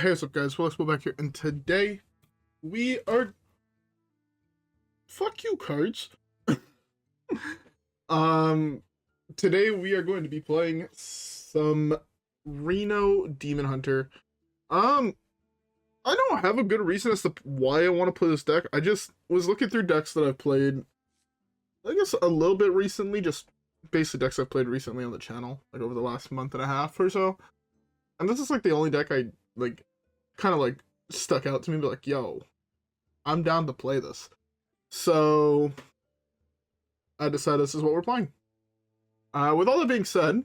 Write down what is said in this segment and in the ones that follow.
Hey, what's up guys, WhirlXbow back here, and today we are... Fuck you, cards! Today we are going to be playing some Reno Demon Hunter. I don't have a good reason as to why I want to play this deck. I just was looking through decks that I've played, I guess a little bit recently, just basic decks I've played recently on the channel, like over the last month and a half or so. And this is like the only deck I, like, kind of like stuck out to me, but like, yo, I'm down to play this. So I decided this is what we're playing. With all that being said,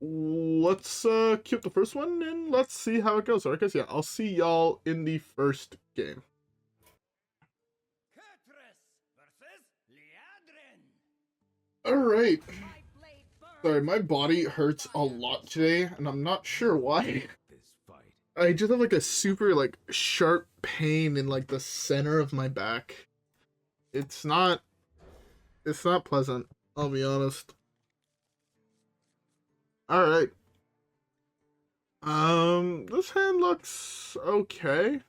let's cue up the first one and let's see how it goes. Alright guys, yeah, I'll see y'all in the first game. Alright. Sorry, my body hurts a lot today, and I'm not sure why. I just have like a super like sharp pain in like the center of my back. It's not pleasant, I'll be honest. Alright. This hand looks okay.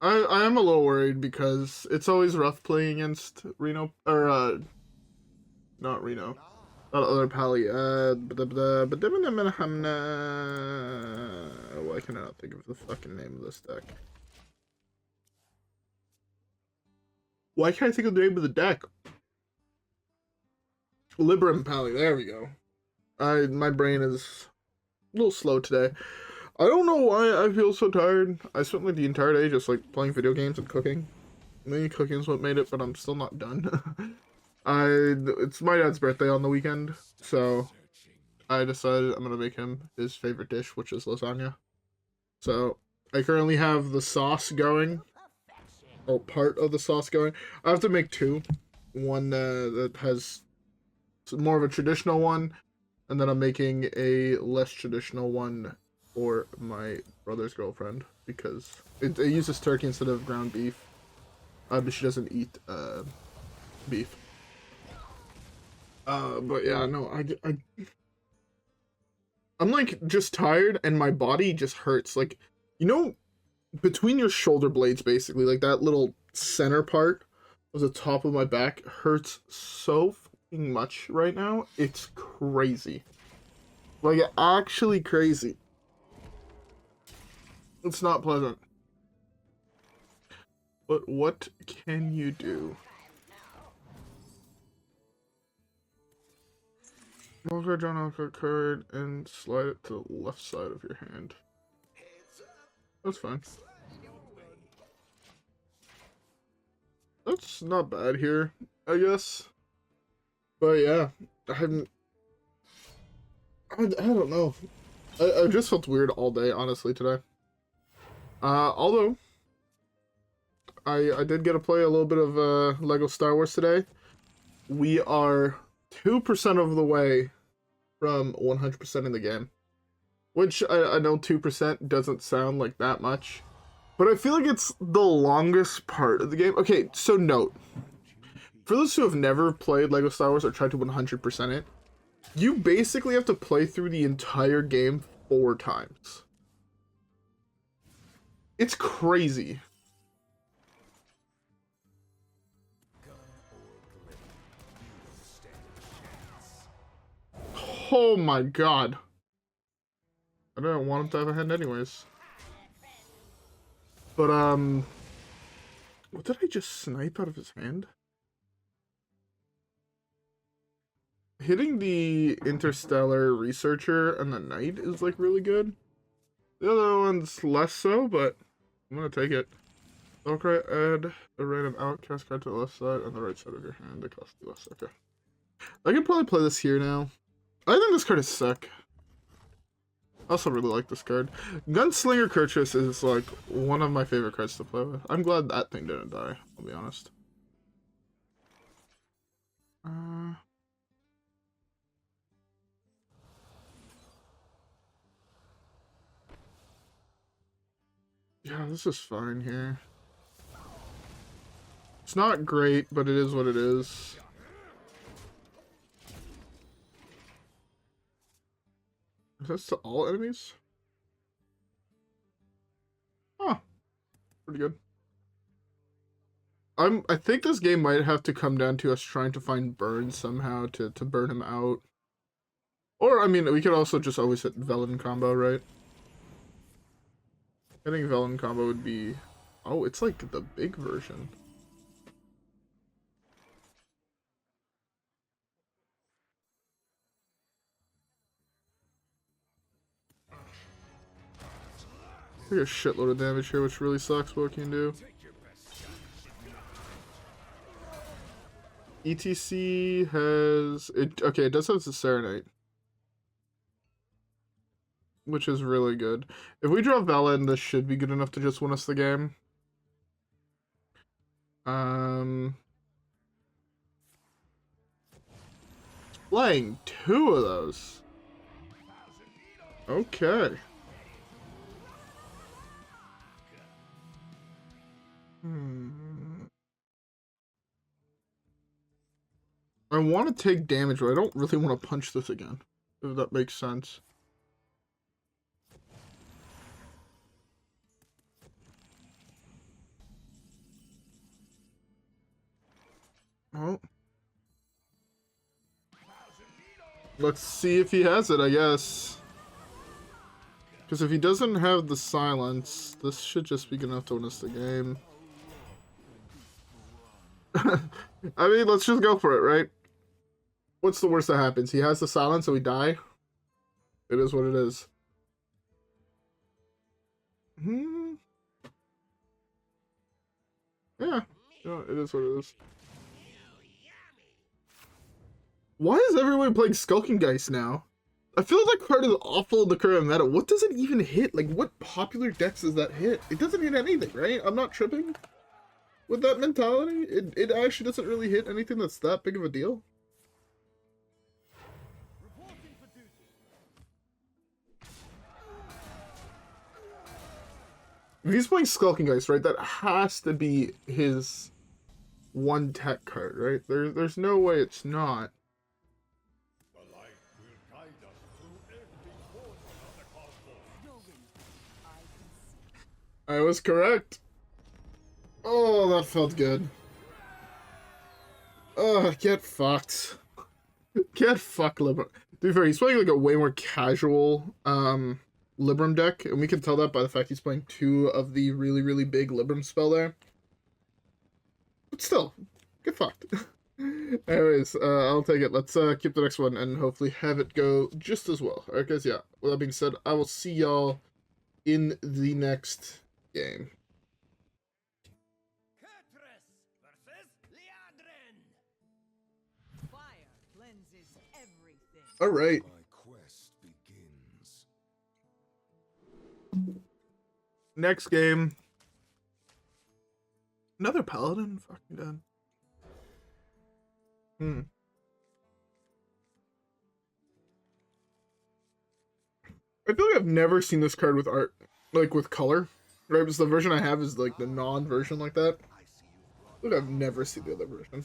I am a little worried because it's always rough playing against Reno, or not Reno. Not other Pally. Why can I not think of the fucking name of this deck? Why can't I think of the name of the deck? Libram Pally. There we go. My brain is a little slow today. I don't know why I feel so tired. I spent like the entire day just like playing video games and cooking. Maybe cooking is what made it, but I'm still not done. It's my dad's birthday on the weekend, so I decided I'm gonna make him his favorite dish, which is lasagna. So I currently have the sauce going, or part of the sauce going. I have to make two. One that has more of a traditional one, and then I'm making a less traditional one for my brother's girlfriend, because it uses turkey instead of ground beef, but she doesn't eat beef. But yeah, no, I'm like just tired and my body just hurts. Like, you know, between your shoulder blades, basically, like that little center part of the top of my back hurts so fucking much right now. It's crazy. Like, actually crazy. It's not pleasant. But what can you do? Mark John Alcott card and slide it to the left side of your hand. That's fine. That's not bad here, I guess. But yeah, I don't know. I just felt weird all day, honestly, today. Although I did get to play a little bit of Lego Star Wars today. We are 2% of the way from 100% in the game, which I know 2% doesn't sound like that much, but I feel like it's the longest part of the game. Okay, so note, for those who have never played Lego Star Wars or tried to 100% it, you basically have to play through the entire game 4 times. It's crazy. Oh my god. I don't want him to have a hand anyways. But, what did I just snipe out of his hand? Hitting the Interstellar Researcher and the Knight is, like, really good. The other one's less so, but I'm gonna take it. Okay, add a random outcast card to the left side and the right side of your hand. It costs you less. Okay. I can probably play this here now. I think this card is sick. I also really like this card. Gunslinger Kurtrus is like one of my favorite cards to play with. I'm glad that thing didn't die, I'll be honest. Yeah, this is fine here. It's not great, but it is what it is. Is this to all enemies? Pretty good. I think this game might have to come down to us trying to find Burn somehow to burn him out. Or, I mean, we could also just always hit Velen combo, right? I think Velen combo would be... Oh, it's like the big version. We get a shitload of damage here, which really sucks, but what can you do? E.T.C has... Okay, it does have the Saronite, which is really good. If we draw Velen, this should be good enough to just win us the game. Playing 2 of those. Okay. I want to take damage, but I don't really want to punch this again, if that makes sense. Oh. Let's see if he has it, I guess. Because if he doesn't have the silence, this should just be good enough to win us the game. I mean, let's just go for it, right? What's the worst that happens? He has the silence, so we die? It is what it is. Yeah, it is what it is. Why is everyone playing Skulking Geist now? I feel like that card is awful in the current meta. What does it even hit? Like, what popular decks does that hit? It doesn't hit anything, right? I'm not tripping with that mentality. It actually doesn't really hit anything that's that big of a deal. If he's playing Skulking Geist, right, that has to be his one tech card, right? There's no way it's not. I was correct. Oh, that felt good. Oh, get fucked. Get fucked, Libram. To be fair, he's playing like a way more casual Libram deck, and we can tell that by the fact he's playing 2 of the really, really big Libram spell there. But still, get fucked. Anyways, I'll take it. Let's keep the next one and hopefully have it go just as well. Alright, guys, yeah. With that being said, I will see y'all in the next game. Kurtrus versus Liadrin. Fire cleanses everything. All right. My quest begins. Next game. Another Paladin? Fucking done. I feel like I've never seen this card with art, like with color. Right, because the version I have is like the non-version like that. Look, I've never seen the other version.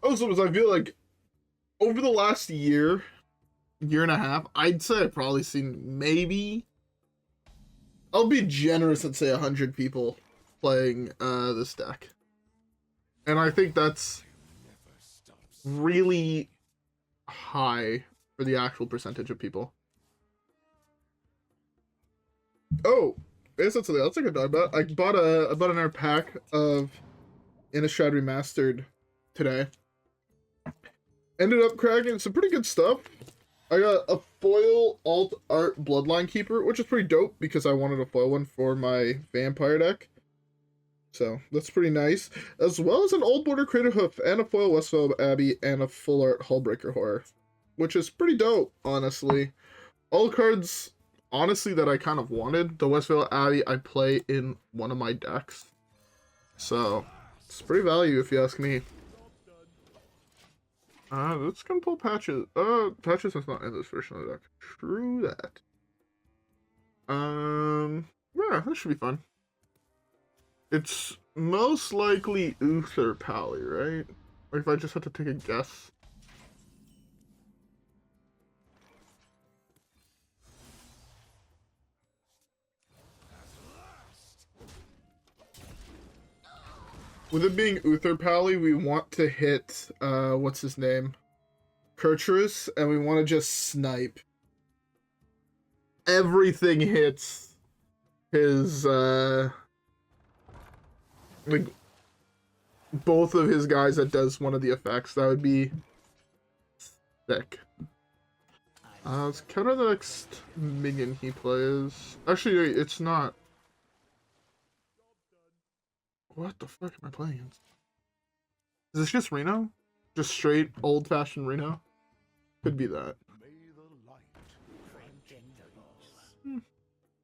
Also, because I feel like over the last year and a half, I'd say I've probably seen maybe, I'll be generous and say 100 people playing this deck. And I think that's really high for the actual percentage of people. Oh, that's a good dog. I bought another pack of Innistrad Remastered today. Ended up cracking some pretty good stuff. I got a foil alt art Bloodline Keeper, which is pretty dope because I wanted a foil one for my vampire deck. So that's pretty nice. As well as an old border Crater Hoof and a foil Westfield Abbey and a full art Hullbreaker Horror, which is pretty dope, honestly. All cards, honestly, that I kind of wanted. The Westfield Abbey I play in one of my decks. So it's pretty value if you ask me. Let's gonna pull Patches. Patches is not in this version of the deck. True that. Yeah, that should be fun. It's most likely Uther Pally, right? Or if I just had to take a guess. With it being Uther Pally, we want to hit, what's his name? Kurtrus, and we want to just snipe. Everything hits his, like, both of his guys that does one of the effects. That would be sick. Let's counter the next minion he plays. Actually, it's not. What the fuck am I playing against? Is this just Reno? Just straight old-fashioned Reno? Could be that.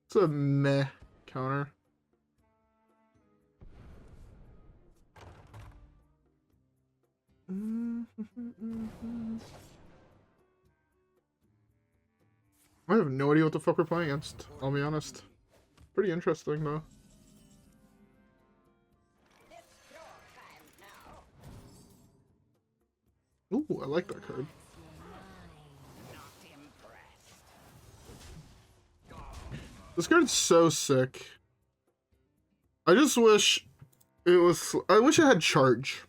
It's a meh counter. I have no idea what the fuck we're playing against, I'll be honest. Pretty interesting, though. Ooh, I like that card. This card's so sick. I just wish it was... I wish it had charge.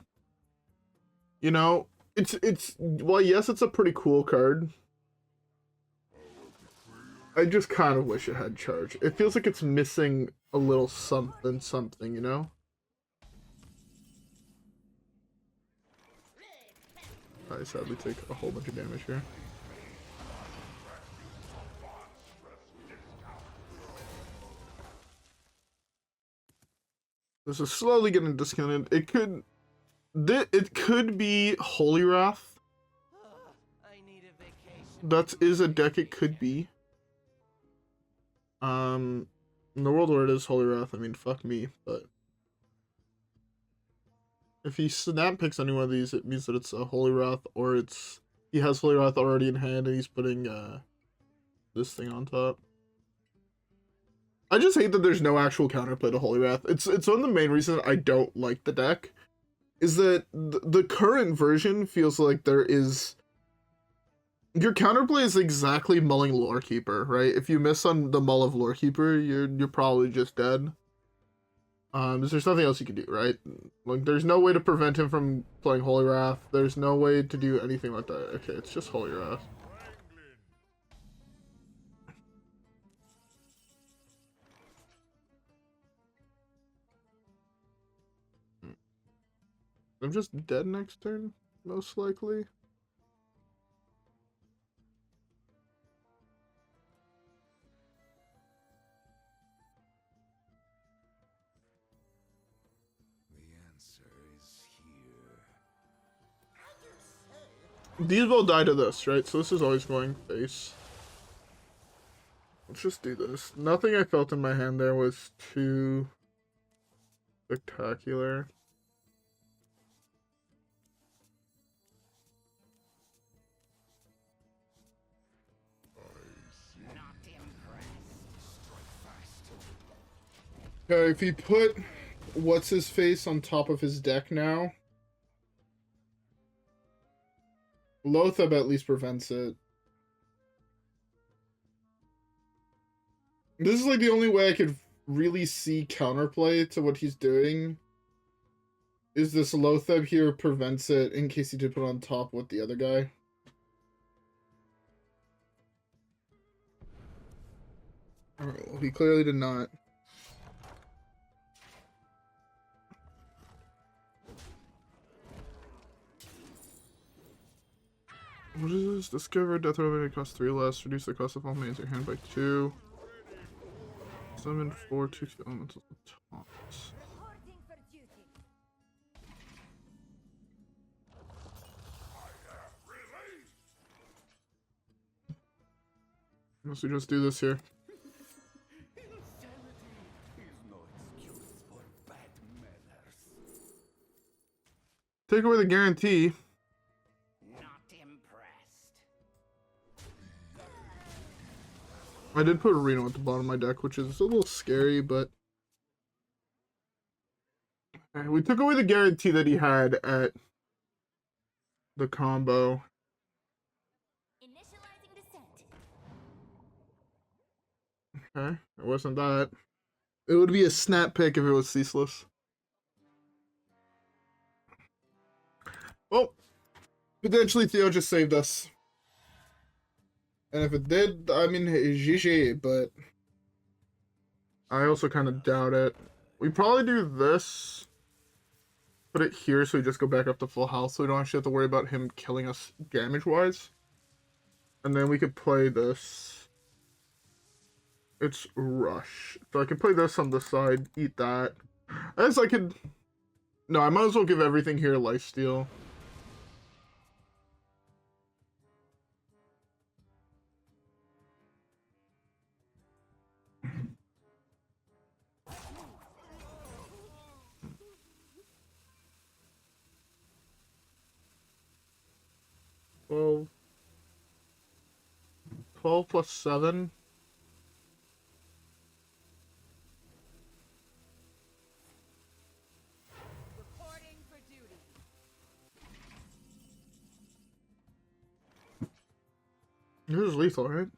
You know? It's... Well, yes, it's a pretty cool card. I just kind of wish it had charge. It feels like it's missing a little something, you know? I sadly take a whole bunch of damage here. This is slowly getting discounted. It could be Holy Wrath. That is a deck it could be. In the world where it is Holy Wrath, I mean, fuck me, but if he snap picks any one of these, it means that it's a Holy Wrath, or he has Holy Wrath already in hand and he's putting this thing on top. I just hate that there's no actual counterplay to Holy Wrath. It's one of the main reasons I don't like the deck, is that the current version feels like there is... Your counterplay is exactly mulling Lorekeeper, right? If you miss on the mull of Lorekeeper, you're probably just dead. There's nothing else you can do, right? Like, there's no way to prevent him from playing Holy Wrath. There's no way to do anything like that. Okay, it's just Holy Wrath. I'm just dead next turn, most likely. These will die to this, right? So this is always going face. Let's just do this. Nothing I felt in my hand there was too spectacular. Okay, if he put what's his face on top of his deck now, Loatheb at least prevents it. This is like the only way I could really see counterplay to what he's doing. Is this Loatheb here prevents it in case he did put on top with the other guy. Alright, well, he clearly did not. What is this? Discover death remedy costs 3 less. Reduce the cost of all mains in your hand by 2. Summon 4 2 elementals with taunts. Unless we just do this here. Take away the guarantee. I did put Reno at the bottom of my deck, which is a little scary, but... Okay, we took away the guarantee that he had at the combo. Initializing descent. Okay, it wasn't that. It would be a snap pick if it was ceaseless. Well, potentially Theo just saved us. And if it did, I mean, GG, but I also kind of doubt it. We probably do this. Put it here so we just go back up to full health so we don't actually have to worry about him killing us damage-wise. And then we could play this. It's Rush. So I can play this on the side, eat that. I guess I could... No, I might as well give everything here lifesteal. Well, 12 plus 7. Reporting for duty. This is lethal, right?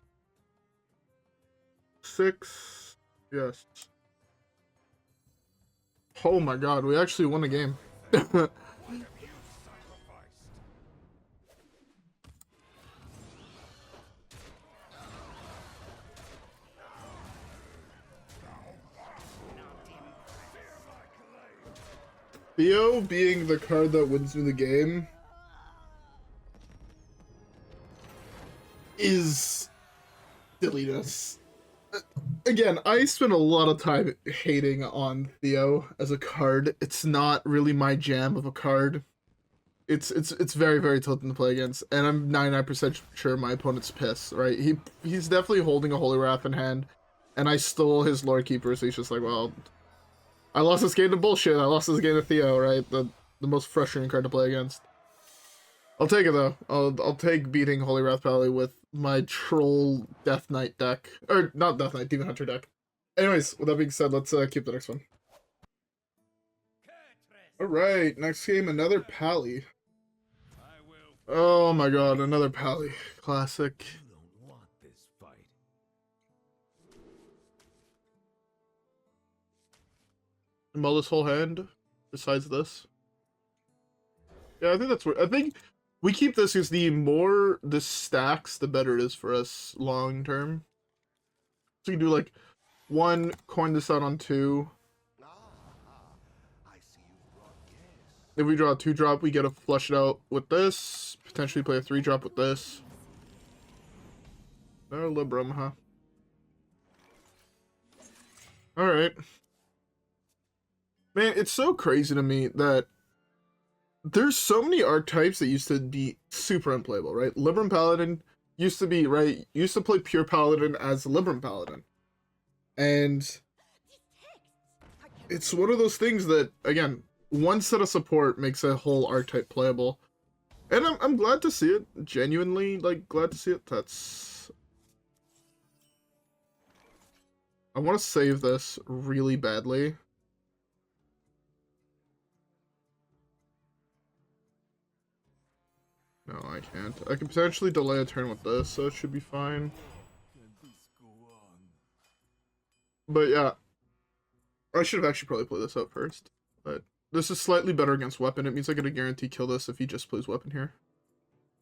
6. Yes. Oh my god, we actually won a game. Theo being the card that wins me the game is silliness. Again, I spent a lot of time hating on Theo as a card. It's not really my jam of a card. It's very, very tilting to play against, and I'm 99% sure my opponent's pissed, right? He's definitely holding a Holy Wrath in hand, and I stole his Lord Keeper, so he's just like, well, I lost this game to bullshit. I lost this game to Theo, right? The most frustrating card to play against. I'll take it though. I'll take beating Holy Wrath Paladin with my troll Death Knight deck, or not Death Knight, Demon Hunter deck. Anyways, with that being said, let's keep the next one. All right, next game, another Pally. Oh my god, another Pally. Classic. You don't want this fight. Mull this whole hand, besides this. Yeah, I think that's what I think. We keep this because the more this stacks, the better it is for us long term. So you can do like 1, coin this out on 2. I see you brought guests. If we draw a 2-drop, we get to flush it out with this. Potentially play a 3-drop with this. No Librum, huh? Alright. Man, it's so crazy to me that there's so many archetypes that used to be super unplayable, right? Libram Paladin used to be, right? Used to play pure Paladin as Libram Paladin. And it's one of those things that, again, one set of support makes a whole archetype playable. And I'm glad to see it. Genuinely, like, glad to see it. That's... I want to save this really badly. No, I can't. I can potentially delay a turn with this, so it should be fine. But yeah, I should have actually probably played this out first. But this is slightly better against weapon. It means I get a guarantee kill this if he just plays weapon here.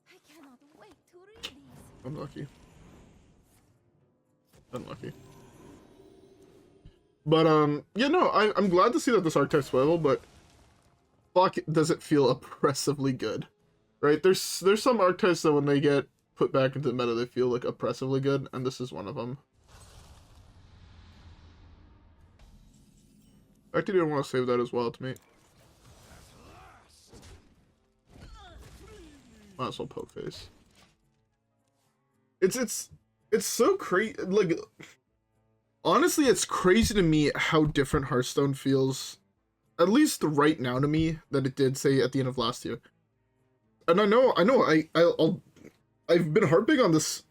I cannot wait to read these. I'm lucky. Unlucky. But yeah, no, I'm glad to see that this archetype's playable, but fuck, does it feel oppressively good. Right, there's some archetypes that when they get put back into the meta, they feel like oppressively good, and this is one of them. I actually didn't want to save that as well to me. Might as well poke face. It's so crazy. Like, honestly, it's crazy to me how different Hearthstone feels, at least right now to me, than it did say at the end of last year. And I've been harping on this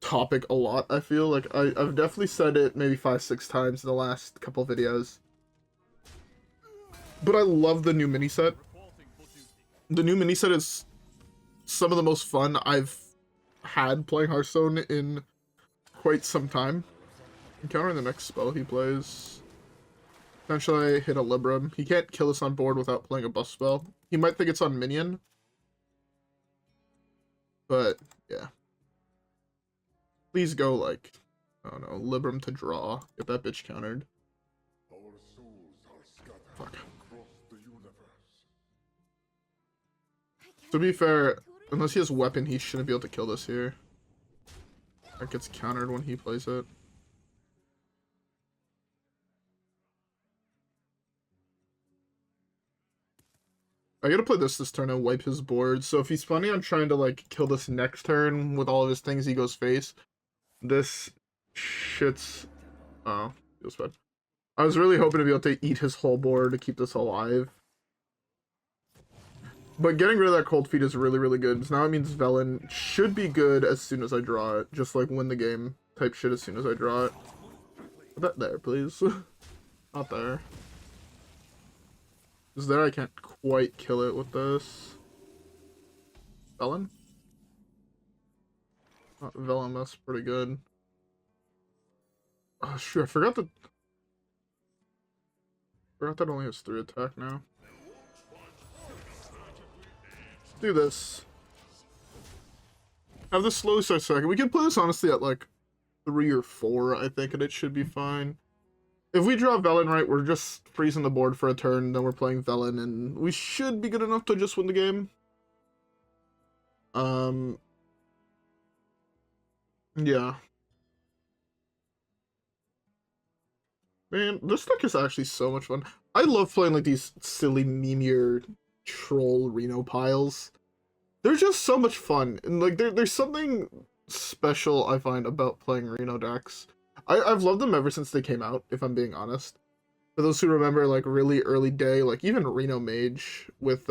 topic a lot, I feel. Like, I've definitely said it maybe 5-6 times in the last couple of videos. But I love the new mini set. The new mini set is some of the most fun I've had playing Hearthstone in quite some time. Encountering the next spell he plays. Potentially I hit a Libram. He can't kill us on board without playing a buff spell. He might think it's on minion. But yeah. Please go like, I don't know, Libram to draw. Get that bitch countered. Our souls are scattered Fuck. across the universe. To be fair, unless he has weapon, he shouldn't be able to kill this here. That gets countered when he plays it. I gotta play this turn and wipe his board. So if he's planning on trying to like kill this next turn with all of his things, he goes face. This shit's... Oh, feels bad. I was really hoping to be able to eat his whole board to keep this alive. But getting rid of that cold feet is really, really good. So now it means Velen should be good as soon as I draw it. Just like win the game type shit as soon as I draw it. Put that there, please. Not there. Is there? I can't quite kill it with this. Velen? Not Velen, that's pretty good. Oh, sure, I forgot that it only has 3 attack now. Do this. Have this slowly start second. We can play this honestly at like 3 or 4, I think, and it should be fine. If we draw Velen right, we're just freezing the board for a turn, then we're playing Velen, and we should be good enough to just win the game. Yeah. Man, this deck is actually so much fun. I love playing like these silly memeier troll Reno piles. They're just so much fun, and like there's something special I find about playing Reno decks. I've loved them ever since they came out, if I'm being honest. For those who remember, like, really early day, like, even Reno Mage with,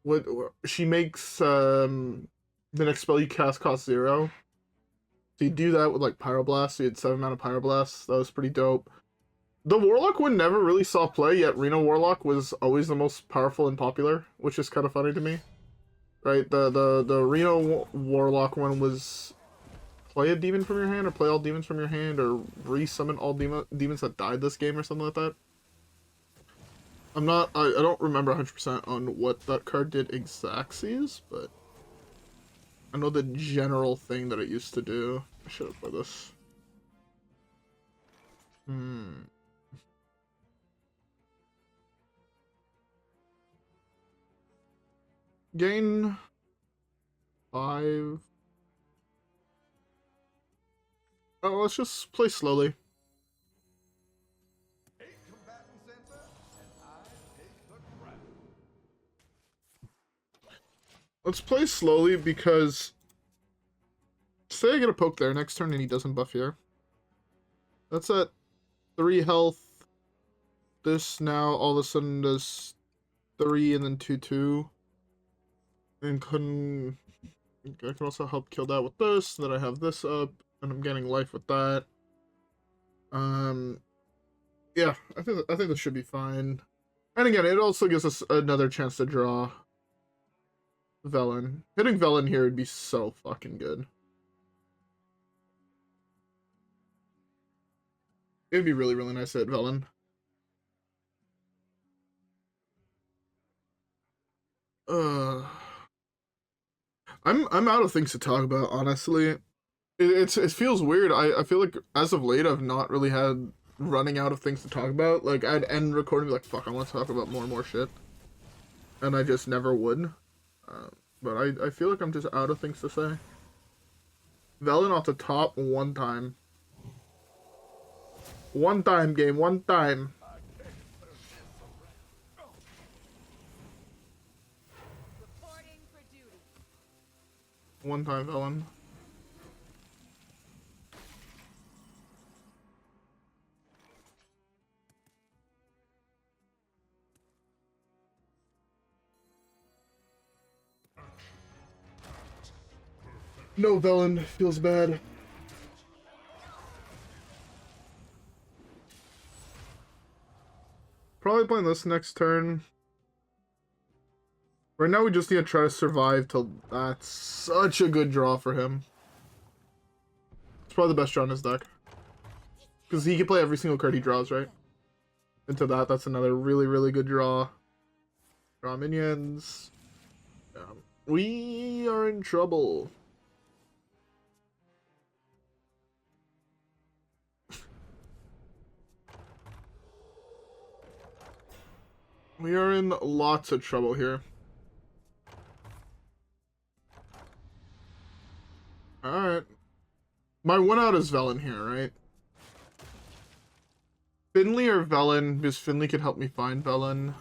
what she makes, the next spell you cast costs 0. So you do that with, like, Pyroblast, so you had 7 mana Pyroblast. That was pretty dope. The Warlock one never really saw play, yet Reno Warlock was always the most powerful and popular, which is kind of funny to me. Right? The Reno Warlock one was... play a demon from your hand, or play all demons from your hand, or re-summon all demons that died this game, or something like that. I don't remember 100% on what that card did exactsies, but I know the general thing that it used to do. I should have played this. Gain 5. Oh, let's just play slowly. Let's play slowly because... say I get a poke there next turn and he doesn't buff here. That's at 3 health. This now all of a sudden does 3 and then 2/2. And I can also help kill that with this. Then I have this up. And I'm getting life with that. Yeah, I think this should be fine. And again, it also gives us another chance to draw Velen. Hitting Velen here would be so fucking good. It'd be really, really nice to hit Velen. I'm out of things to talk about, honestly. It feels weird. I feel like as of late I've not really had running out of things to talk about. Like I'd end recording be like, fuck, I want to talk about more and more shit. And I just never would. But I feel like I'm just out of things to say. Velen off the top one time. One time, game, one time. Reporting for duty. One time, Velen. No, Velen feels bad. Probably playing this next turn. Right now we just need to try to survive till that's such a good draw for him. It's probably the best draw in his deck. Because he can play every single card he draws, right? Into that's another really, really good draw. Draw minions. We are in trouble. We are in lots of trouble here. Alright. My one out is Velen here, right? Finley or Velen, because Finley could help me find Velen.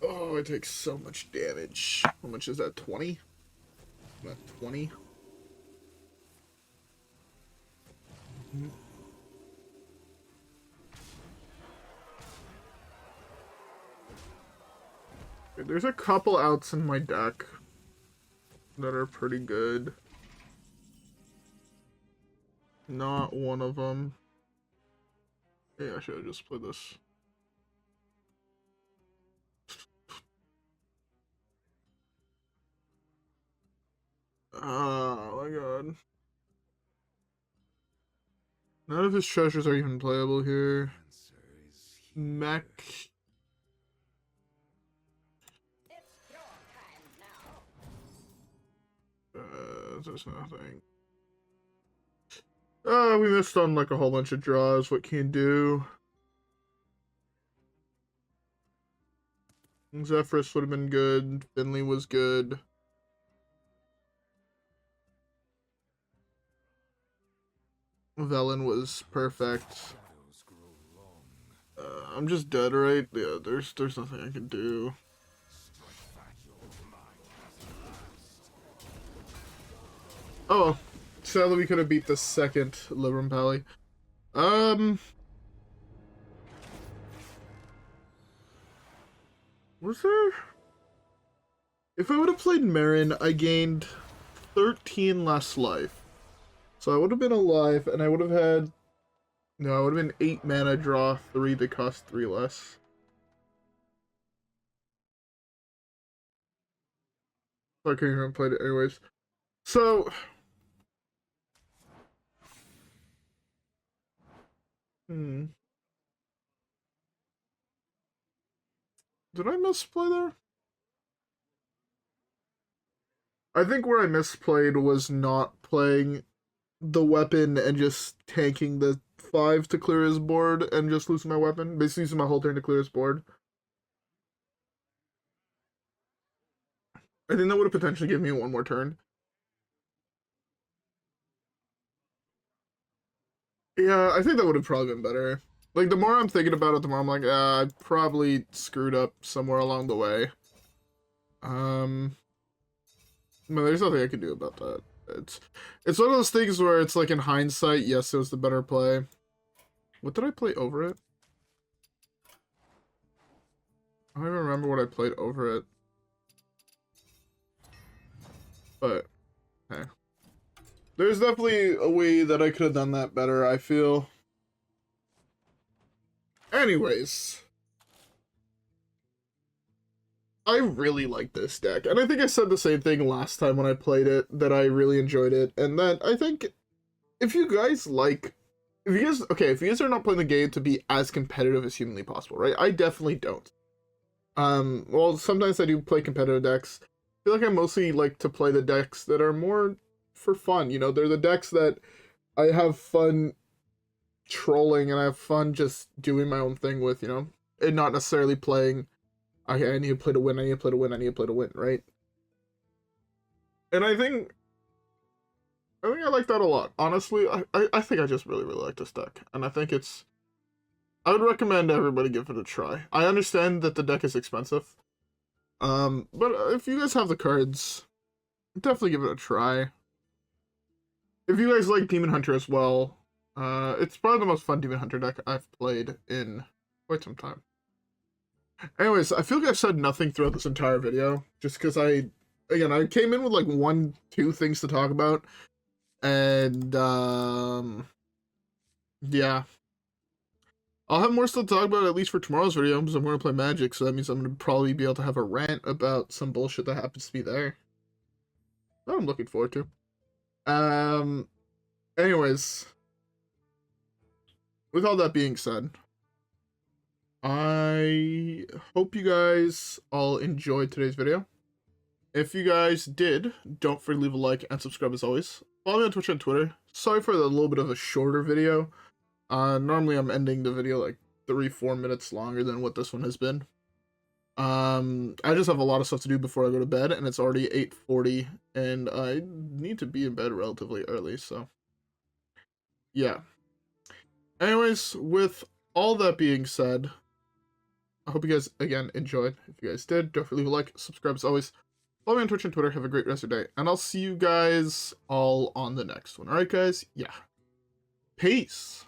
Oh, I take so much damage. How much is that? 20? About 20? There's a couple outs in my deck that are pretty good. Not one of them. Yeah, I should have just played this. Oh my god. None of his treasures are even playable here. Mech. There's nothing. We missed on like a whole bunch of draws. What can you do? Zephrys would have been good. Finley was good. Velen was perfect. I'm just dead, right? Yeah, there's nothing I can do. Oh, sadly we could have beat the second Libram Pally. Was there? If I would have played Marin, I gained 13 less life. So I would have been alive, and I would have had... No, I would have been 8 mana, draw 3 that cost 3 less. I couldn't even play it anyways. So... Did I misplay there? I think where I misplayed was not playing the weapon and just tanking the 5 to clear his board and just losing my weapon. Basically using my whole turn to clear his board. I think that would have potentially given me one more turn. Yeah, I think that would have probably been better. Like, the more I'm thinking about it, the more I'm like, I probably screwed up somewhere along the way. No, there's nothing I can do about that. It's one of those things where it's like in hindsight, yes, it was the better play. What did I play over it? I don't even remember what I played over it. But, hey. There's definitely a way that I could have done that better, I feel. Anyways. I really like this deck, and I think I said the same thing last time when I played it, that I really enjoyed it, and that I think if you guys like, if you guys are not playing the game to be as competitive as humanly possible, right? I definitely don't. Well, sometimes I do play competitive decks. I feel like I mostly like to play the decks that are more for fun, you know? They're the decks that I have fun trolling, and I have fun just doing my own thing with, you know? And not necessarily playing... I need to play to win, I need to play to win, I need to play to win, right? And I think I like that a lot. Honestly, I think I just really like this deck. And I think it's... I would recommend everybody give it a try. I understand that the deck is expensive. But if you guys have the cards, definitely give it a try. If you guys like Demon Hunter as well, it's probably the most fun Demon Hunter deck I've played in quite some time. Anyways, I feel like I've said nothing throughout this entire video, just because I came in with like 1-2 things to talk about, and yeah. I'll have more stuff to talk about at least for tomorrow's video because I'm going to play Magic, so that means I'm going to probably be able to have a rant about some bullshit that happens to be there. That I'm looking forward to. Anyways, with all that being said, I hope you guys all enjoyed today's video. If you guys did, don't forget to leave a like and subscribe as always. Follow me on Twitch and Twitter. Sorry for the little bit of a shorter video. Normally I'm ending the video like 3-4 minutes longer than what this one has been. I just have a lot of stuff to do before I go to bed, and it's already 8:40, and I need to be in bed relatively early, so yeah. Anyways, with all that being said, I hope you guys, again, enjoyed. If you guys did, don't forget to leave a like, subscribe as always. Follow me on Twitch and Twitter. Have a great rest of your day, and I'll see you guys all on the next one. Alright, guys? Yeah. Peace.